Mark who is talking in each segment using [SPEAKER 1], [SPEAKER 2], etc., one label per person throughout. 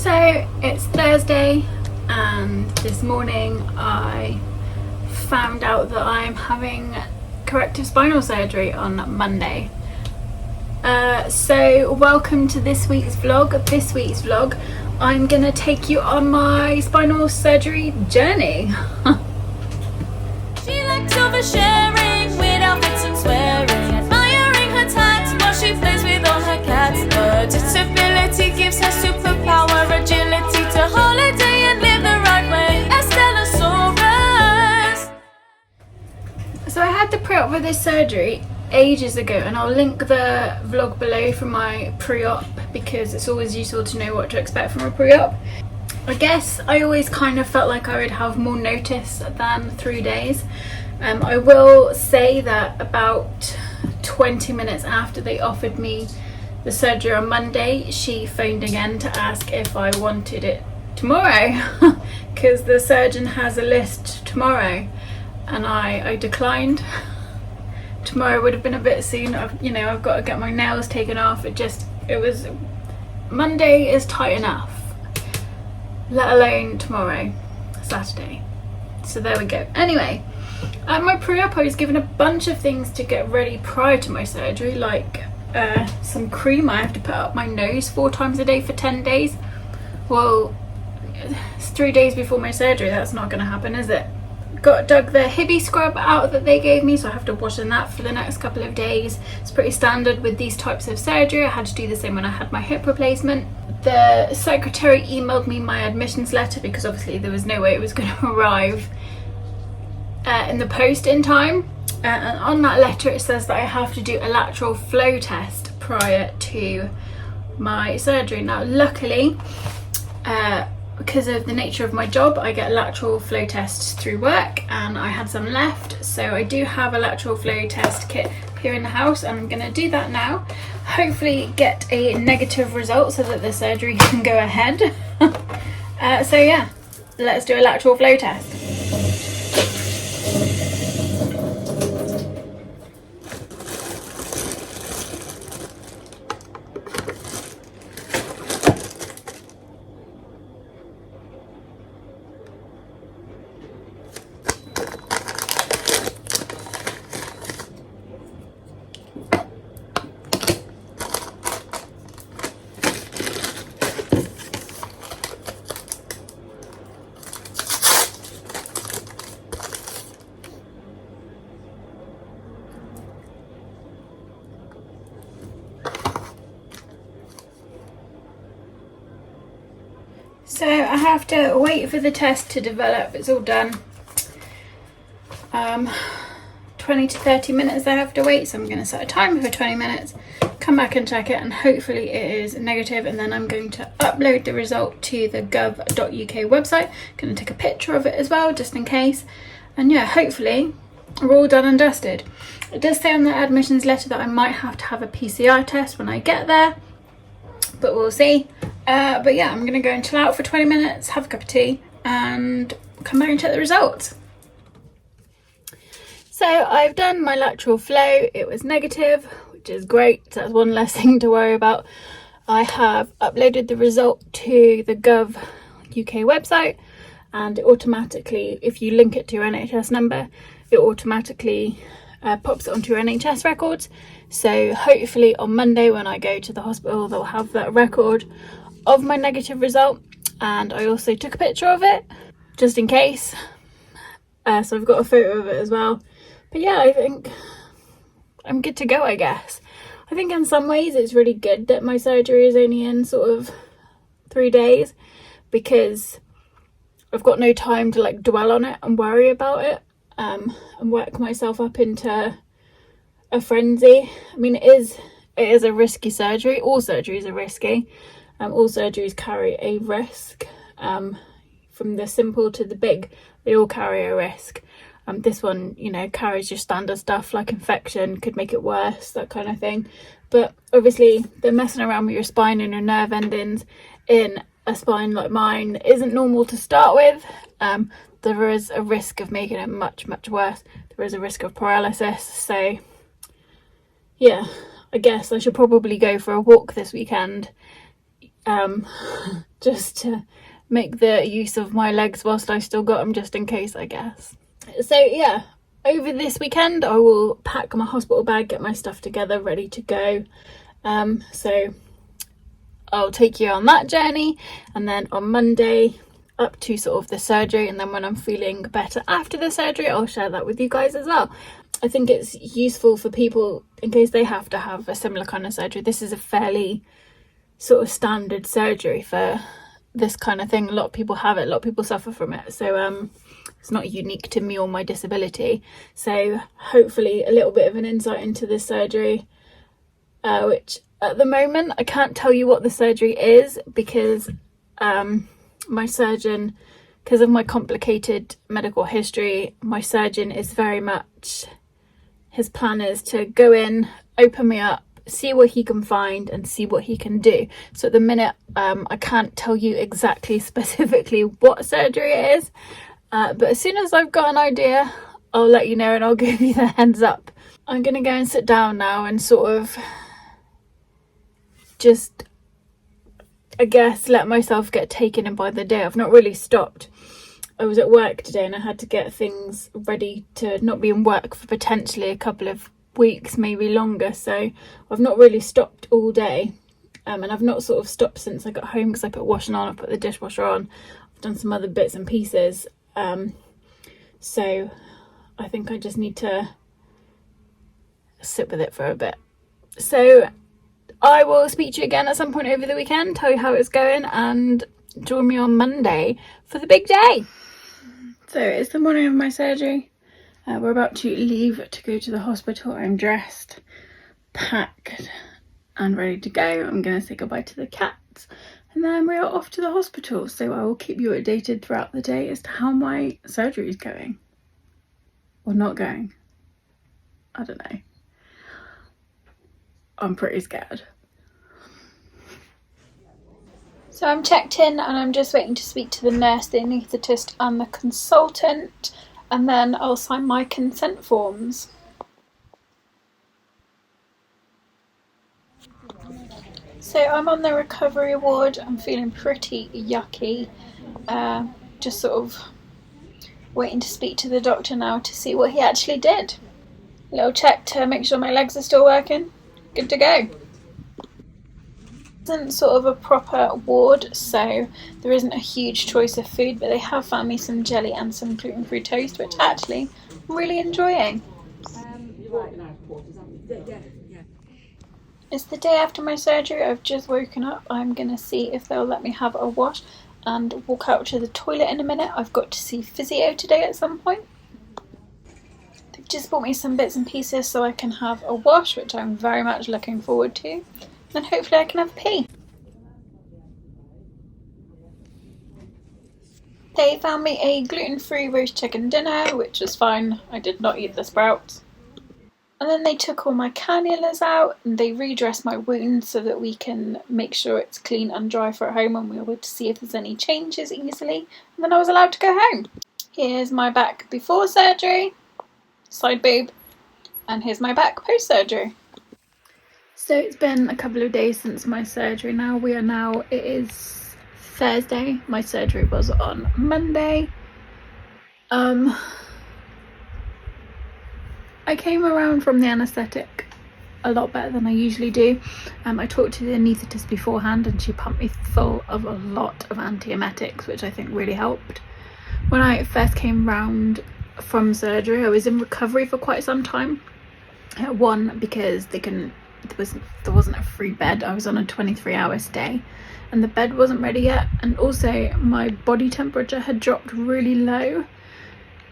[SPEAKER 1] So it's Thursday and this morning I found out that I'm having corrective spinal surgery on Monday. So welcome to this week's vlog. I'm gonna take you on my spinal surgery journey.
[SPEAKER 2] She likes oversharing with outfits and swearing, admiring her tats while she plays with all her cats. Her disability gives her superpower, agility to holiday and live the right way. Estelosaurus.
[SPEAKER 1] So I had the pre-op for this surgery ages ago, and I'll link the vlog below for my pre-op because it's always useful to know what to expect from a pre-op. I guess I always kind of felt like I would have more notice than 3 days. I will say that about 20 minutes after they offered me the surgery on Monday, she phoned again to ask if I wanted it tomorrow because the surgeon has a list tomorrow, and I declined. Tomorrow would have been a bit soon. I've got to get my nails taken off. Monday is tight enough, let alone tomorrow, Saturday. So there we go. Anyway, at my pre-op I was given a bunch of things to get ready prior to my surgery, like some cream I have to put up my nose 4 times a day for 10 days. Well, it's 3 days before my surgery, that's not going to happen, is it? Dug the Hibby scrub out that they gave me, so I have to wash in that for the next couple of days. It's pretty standard with these types of surgery. I had to do the same when I had my hip replacement. The secretary emailed me my admissions letter because obviously there was no way it was going to arrive in the post in time. And on that letter it says that I have to do a lateral flow test prior to my surgery. Now luckily, because of the nature of my job, I get lateral flow tests through work, and I had some left, so I do have a lateral flow test kit here in the house, and I'm going to do that now. Hopefully get a negative result so that the surgery can go ahead. So yeah, let's do a lateral flow test. So I have to wait for the test to develop. It's all done. 20 to 30 minutes I have to wait, so I'm going to set a timer for 20 minutes, come back and check it, and hopefully it is negative, and then I'm going to upload the result to the gov.uk website. Going to take a picture of it as well, just in case. And yeah, hopefully we're all done and dusted. It does say on the admissions letter that I might have to have a PCR test when I get there, but we'll see. But yeah, I'm gonna go and chill out for 20 minutes, have a cup of tea, and come back and check the results. So I've done my lateral flow. It was negative, which is great. So that's one less thing to worry about. I have uploaded the result to the Gov UK website, and it automatically, if you link it to your NHS number, it automatically pops it onto your NHS records. So hopefully on Monday when I go to the hospital, they'll have that record of my negative result, and I also took a picture of it just in case. So I've got a photo of it as well. But yeah, I think I'm good to go, I guess. I think in some ways it's really good that my surgery is only in sort of 3 days, because I've got no time to like dwell on it and worry about it, and work myself up into a frenzy. I mean, it is a risky surgery. All surgeries are risky. All surgeries carry a risk. From the simple to the big, they all carry a risk. This one, carries your standard stuff like infection, could make it worse, that kind of thing. But obviously, they're messing around with your spine and your nerve endings in a spine like mine isn't normal to start with. There is a risk of making it much, much worse. There is a risk of paralysis. So yeah, I guess I should probably go for a walk this weekend, just to make the use of my legs whilst I still got them, just in case, I guess. So yeah, over this weekend I will pack my hospital bag, get my stuff together, ready to go. So I'll take you on that journey, and then on Monday up to sort of the surgery, and then when I'm feeling better after the surgery I'll share that with you guys as well. I think it's useful for people in case they have to have a similar kind of surgery. This is a fairly sort of standard surgery for this kind of thing. A lot of people have it, a lot of people suffer from it, so it's not unique to me or my disability. So hopefully a little bit of an insight into this surgery, which at the moment I can't tell you what the surgery is, because my surgeon, because of my complicated medical history, my surgeon is very much, his plan is to go in, open me up, see what he can find and see what he can do. So at the minute I can't tell you exactly specifically what surgery it is, but as soon as I've got an idea I'll let you know and I'll give you the heads up. I'm gonna go and sit down now and sort of just, I guess, let myself get taken in by the day. I've not really stopped. I was at work today and I had to get things ready to not be in work for potentially a couple of weeks, maybe longer, so I've not really stopped all day, and I've not sort of stopped since I got home, because I put washing on, I put the dishwasher on, I've done some other bits and pieces, so I think I just need to sit with it for a bit. So I will speak to you again at some point over the weekend, tell you how it's going, and join me on Monday for the big day. So it's the morning of my surgery. We're about to leave to go to the hospital. I'm dressed, packed and ready to go. I'm going to say goodbye to the cats and then we are off to the hospital. So I will keep you updated throughout the day as to how my surgery is going. Or not going. I don't know. I'm pretty scared. So I'm checked in and I'm just waiting to speak to the nurse, the anaesthetist and the consultant, and then I'll sign my consent forms. So I'm on the recovery ward. I'm feeling pretty yucky. Just sort of waiting to speak to the doctor now to see what he actually did. A little check to make sure my legs are still working. Good to go. Isn't sort of a proper ward, so there isn't a huge choice of food, but they have found me some jelly and some gluten-free toast, which actually I'm really enjoying. It's the day after my surgery. I've just woken up. I'm gonna see if they'll let me have a wash and walk out to the toilet in a minute. I've got to see physio today at some point. They've just bought me some bits and pieces so I can have a wash, which I'm very much looking forward to. And hopefully I can have a pee. They found me a gluten-free roast chicken dinner, which was fine. I did not eat the sprouts. And then they took all my cannulas out and they redressed my wound so that we can make sure it's clean and dry for at home, and we'll be able to see if there's any changes easily. And then I was allowed to go home. Here's my back before surgery, side boob, and here's my back post-surgery. So it's been a couple of days since my surgery now. It is Thursday. My surgery was on Monday. I came around from the anaesthetic a lot better than I usually do. I talked to the anaesthetist beforehand and she pumped me full of a lot of antiemetics, which I think really helped. When I first came round from surgery, I was in recovery for quite some time. One, because there wasn't a free bed. I was on a 23-hour stay and the bed wasn't ready yet, and also my body temperature had dropped really low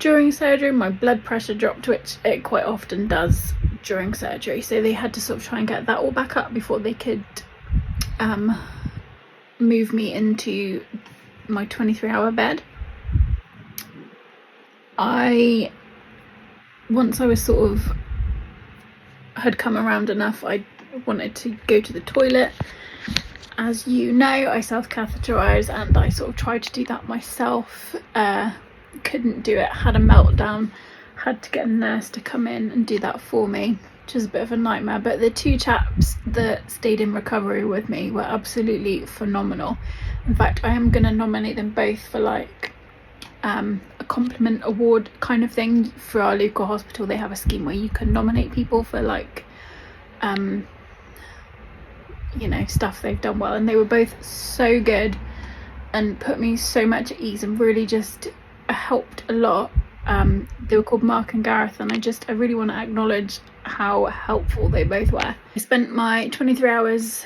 [SPEAKER 1] during surgery. My blood pressure dropped, which it quite often does during surgery, so they had to sort of try and get that all back up before they could move me into my 23-hour bed. Once I was sort of had come around enough, I wanted to go to the toilet. As you know, I self-catheterise and I sort of tried to do that myself. Couldn't do it, had a meltdown, had to get a nurse to come in and do that for me. which was a bit of a nightmare. But the 2 chaps that stayed in recovery with me were absolutely phenomenal. In fact, I am going to nominate them both for like a compliment award kind of thing. For our local hospital, they have a scheme where you can nominate people for like you know, stuff they've done well, and they were both so good and put me so much at ease and really just helped a lot. They were called Mark and Gareth, and I really want to acknowledge how helpful they both were. I spent my 23 hours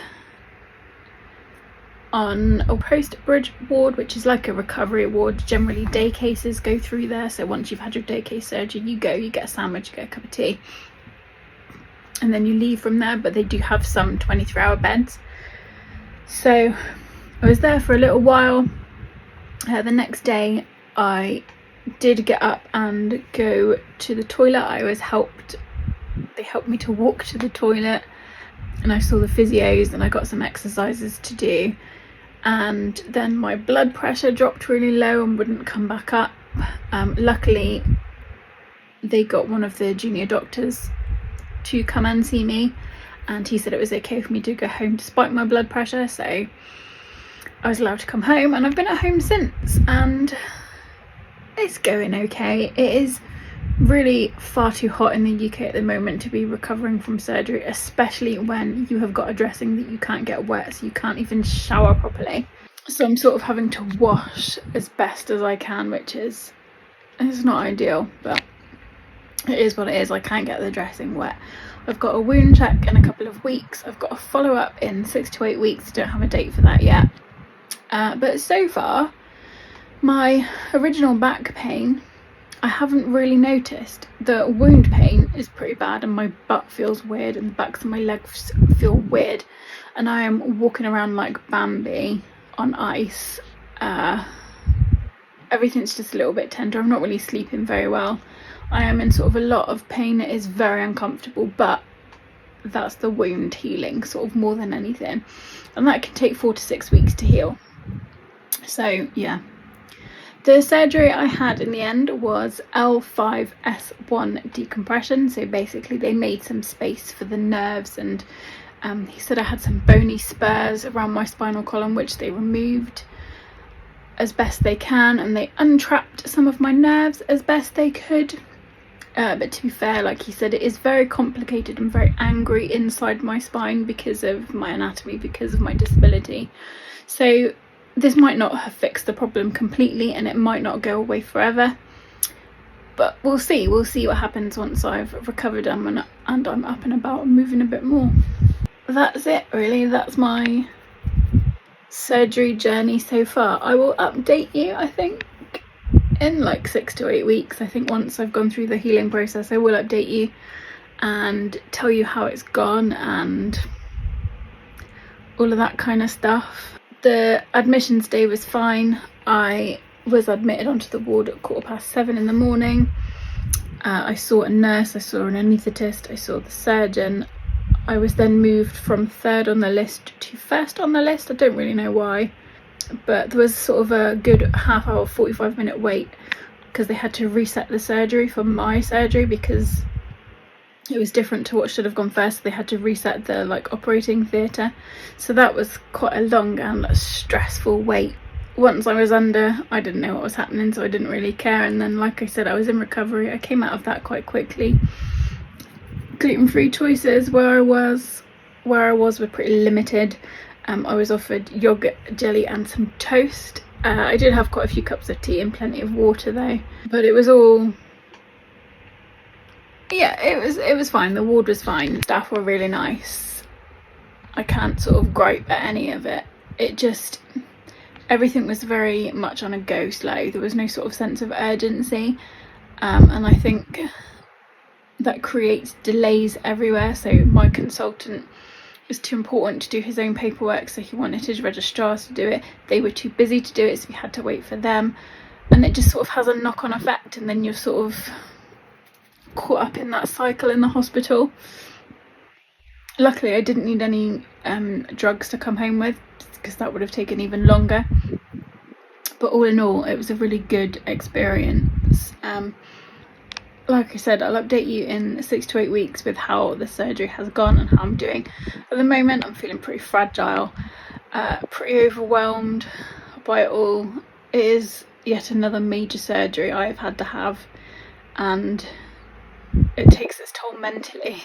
[SPEAKER 1] on a post-bridge ward, which is like a recovery ward. Generally day cases go through there, so once you've had your day case surgery, you get a sandwich, you get a cup of tea, and then you leave from there. But they do have some 23-hour beds. So I was there for a little while. The next day I did get up and go to the toilet. They helped me to walk to the toilet, and I saw the physios and I got some exercises to do. And then my blood pressure dropped really low and wouldn't come back up. Luckily they got one of the junior doctors to come and see me, and he said it was okay for me to go home despite my blood pressure, so I was allowed to come home, and I've been at home since, and it's going okay. It is really far too hot in the UK at the moment to be recovering from surgery, especially when you have got a dressing that you can't get wet, so you can't even shower properly. So I'm sort of having to wash as best as I can, which is, it's not ideal, but it is what it is. I can't get the dressing wet. I've got a wound check in a couple of weeks. I've got a follow-up in 6 to 8 weeks. Don't have a date for that yet. But so far, my original back pain, I haven't really noticed. The wound pain is pretty bad, and my butt feels weird, and the backs of my legs feel weird, and I am walking around like Bambi on ice. Everything's just a little bit tender. I'm not really sleeping very well. I am in sort of a lot of pain. It is very uncomfortable, but that's the wound healing sort of more than anything, and that can take 4 to 6 weeks to heal. So yeah, the surgery I had in the end was L5S1 decompression. So basically they made some space for the nerves, and he said I had some bony spurs around my spinal column, which they removed as best they can, and they untrapped some of my nerves as best they could. But to be fair, like he said, it is very complicated and very angry inside my spine because of my anatomy, because of my disability. So this might not have fixed the problem completely, and it might not go away forever, but we'll see what happens once I've recovered and I'm up and about and moving a bit more. That's it really. That's my surgery journey so far. I will update you, I think, in like 6 to 8 weeks. I think once I've gone through the healing process, I will update you and tell you how it's gone and all of that kind of stuff. The admissions day was fine. I was admitted onto the ward at 7:15 in the morning. I saw a nurse, I saw an anaesthetist, I saw the surgeon. I was then moved from 3rd on the list to 1st on the list. I don't really know why, but there was sort of a good half hour, 45-minute wait, because they had to reset the surgery for my surgery because it was different to what should have gone first. They had to reset the like operating theatre, so that was quite a long and stressful wait. Once I was under, I didn't know what was happening, so I didn't really care. And then, like I said, I was in recovery. I came out of that quite quickly. Gluten-free choices where I was were pretty limited. I was offered yogurt, jelly and some toast. I did have quite a few cups of tea and plenty of water though, but it was all, yeah, it was fine. The ward was fine. Staff were really nice. I can't sort of gripe at any of it. It just, everything was very much on a go slow. There was no sort of sense of urgency, and I think that creates delays everywhere. So my consultant was too important to do his own paperwork, so he wanted his registrars to do it. They were too busy to do it, so we had to wait for them, and it just sort of has a knock-on effect, and then you're sort of caught up in that cycle in the hospital. Luckily I didn't need any drugs to come home with, because that would have taken even longer. But all in all, it was a really good experience. like I said, I'll update you in 6 to 8 weeks with how the surgery has gone and how I'm doing. At the moment, I'm feeling pretty fragile, pretty overwhelmed by it all. It is yet another major surgery I've had to have, and it takes its toll mentally.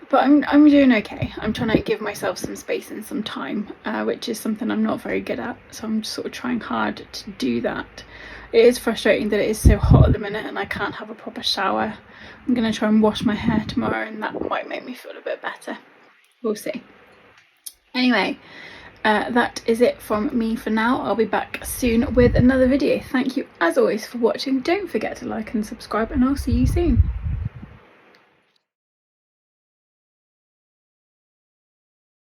[SPEAKER 1] But I'm doing okay. I'm trying to give myself some space and some time, which is something I'm not very good at. So I'm sort of trying hard to do that. It is frustrating that it is so hot at the minute and I can't have a proper shower. I'm going to try and wash my hair tomorrow, and that might make me feel a bit better. We'll see. Anyway, that is it from me for now. I'll be back soon with another video. Thank you as always for watching. Don't forget to like and subscribe, and I'll see you soon.